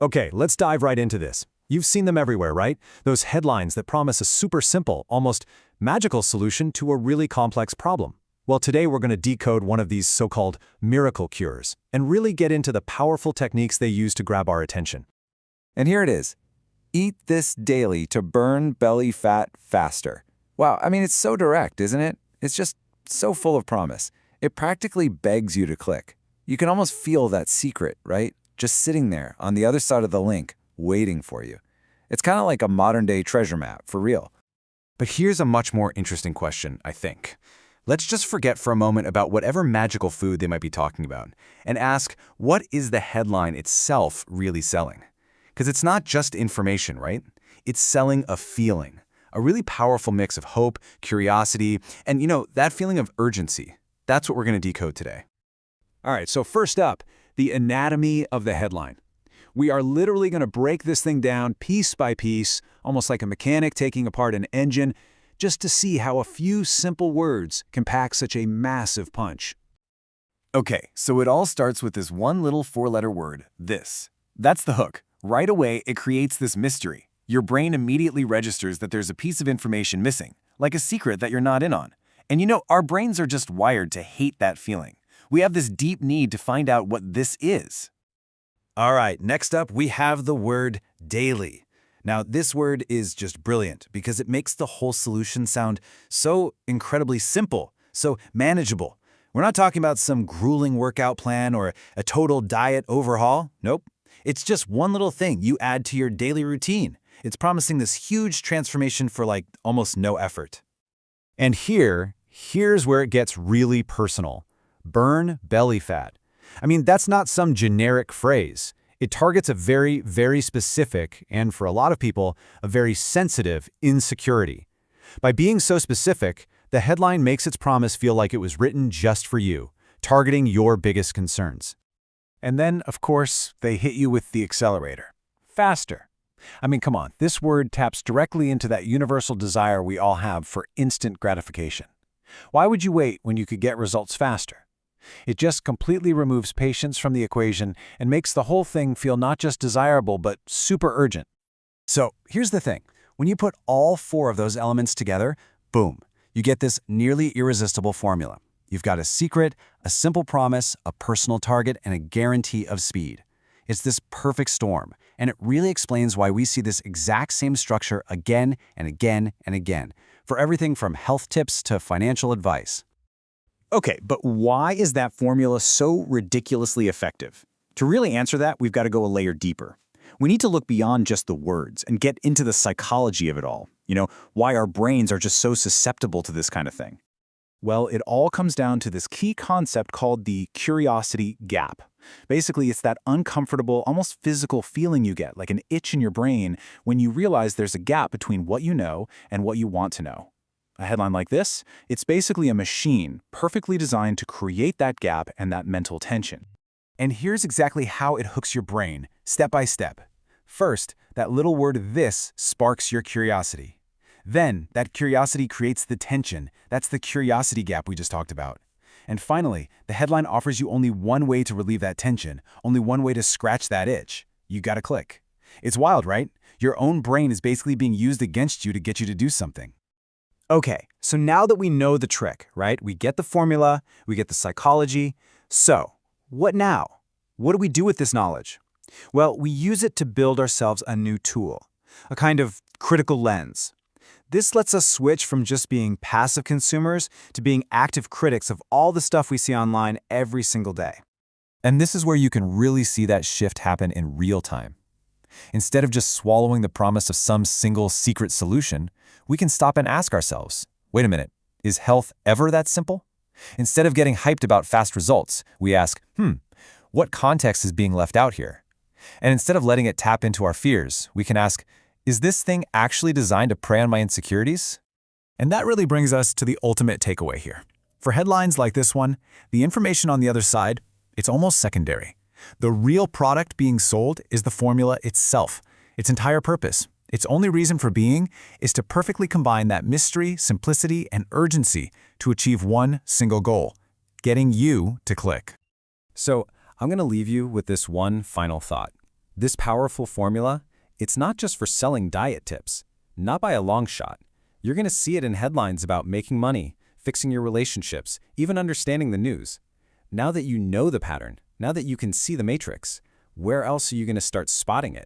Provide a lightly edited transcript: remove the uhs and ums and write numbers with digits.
Okay, let's dive right into this. You've seen them everywhere, right? Those headlines that promise a super simple, almost magical solution to a really complex problem. Well, today we're going to decode one of these so-called miracle cures and really get into the powerful techniques they use to grab our attention. And here it is. Eat this daily to burn belly fat faster. Wow, I mean, it's so direct, isn't it? It's just so full of promise. It practically begs you to click. You can almost feel that secret, right? Just sitting there on the other side of the link, waiting for you. It's kind of like a modern-day treasure map, for real. But here's a much more interesting question, I think. Let's just forget for a moment about whatever magical food they might be talking about and ask, what is the headline itself really selling? Because it's not just information, right? It's selling a feeling, a really powerful mix of hope, curiosity, and, that feeling of urgency. That's what we're going to decode today. All right, so first up, the anatomy of the headline. We are literally going to break this thing down piece by piece, almost like a mechanic taking apart an engine, just to see how a few simple words can pack such a massive punch. Okay, so it all starts with this one little four-letter word, this. That's the hook. Right away, it creates this mystery. Your brain immediately registers that there's a piece of information missing, like a secret that you're not in on. And our brains are just wired to hate that feeling. We have this deep need to find out what this is. All right, next up we have the word daily. Now, this word is just brilliant because it makes the whole solution sound so incredibly simple, so manageable. We're not talking about some grueling workout plan or a total diet overhaul. Nope. It's just one little thing you add to your daily routine. It's promising this huge transformation for almost no effort. And here's where it gets really personal. Burn belly fat. I mean, that's not some generic phrase. It targets a very, very specific, and for a lot of people, a very sensitive insecurity. By being so specific, the headline makes its promise feel like it was written just for you, targeting your biggest concerns. And then, of course, they hit you with the accelerator. Faster. I mean, come on, this word taps directly into that universal desire we all have for instant gratification. Why would you wait when you could get results faster? It just completely removes patience from the equation and makes the whole thing feel not just desirable, but super urgent. So here's the thing. When you put all four of those elements together, boom, you get this nearly irresistible formula. You've got a secret, a simple promise, a personal target, and a guarantee of speed. It's this perfect storm, and it really explains why we see this exact same structure again and again and again, for everything from health tips to financial advice. Okay, but why is that formula so ridiculously effective? To really answer that, we've got to go a layer deeper. We need to look beyond just the words and get into the psychology of it all. Why our brains are just so susceptible to this kind of thing. Well, it all comes down to this key concept called the curiosity gap. Basically, it's that uncomfortable, almost physical feeling you get, like an itch in your brain, when you realize there's a gap between what you know and what you want to know. A headline like this, it's basically a machine perfectly designed to create that gap and that mental tension. And here's exactly how it hooks your brain, step by step. First, that little word "this" sparks your curiosity. Then, that curiosity creates the tension. That's the curiosity gap we just talked about. And finally, the headline offers you only one way to relieve that tension, only one way to scratch that itch. You gotta click. It's wild, right? Your own brain is basically being used against you to get you to do something. Okay, so now that we know the trick, right? We get the formula, we get the psychology. So, what now? What do we do with this knowledge? Well, we use it to build ourselves a new tool, a kind of critical lens. This lets us switch from just being passive consumers to being active critics of all the stuff we see online every single day. And this is where you can really see that shift happen in real time. Instead of just swallowing the promise of some single secret solution, we can stop and ask ourselves, wait a minute, is health ever that simple? Instead of getting hyped about fast results, we ask, what context is being left out here? And instead of letting it tap into our fears, we can ask, is this thing actually designed to prey on my insecurities? And that really brings us to the ultimate takeaway here. For headlines like this one, the information on the other side, it's almost secondary. The real product being sold is the formula itself, its entire purpose. Its only reason for being is to perfectly combine that mystery, simplicity, and urgency to achieve one single goal, getting you to click. So I'm going to leave you with this one final thought. This powerful formula, it's not just for selling diet tips. Not by a long shot. You're going to see it in headlines about making money, fixing your relationships, even understanding the news. Now that you know the pattern, now that you can see the matrix, where else are you going to start spotting it?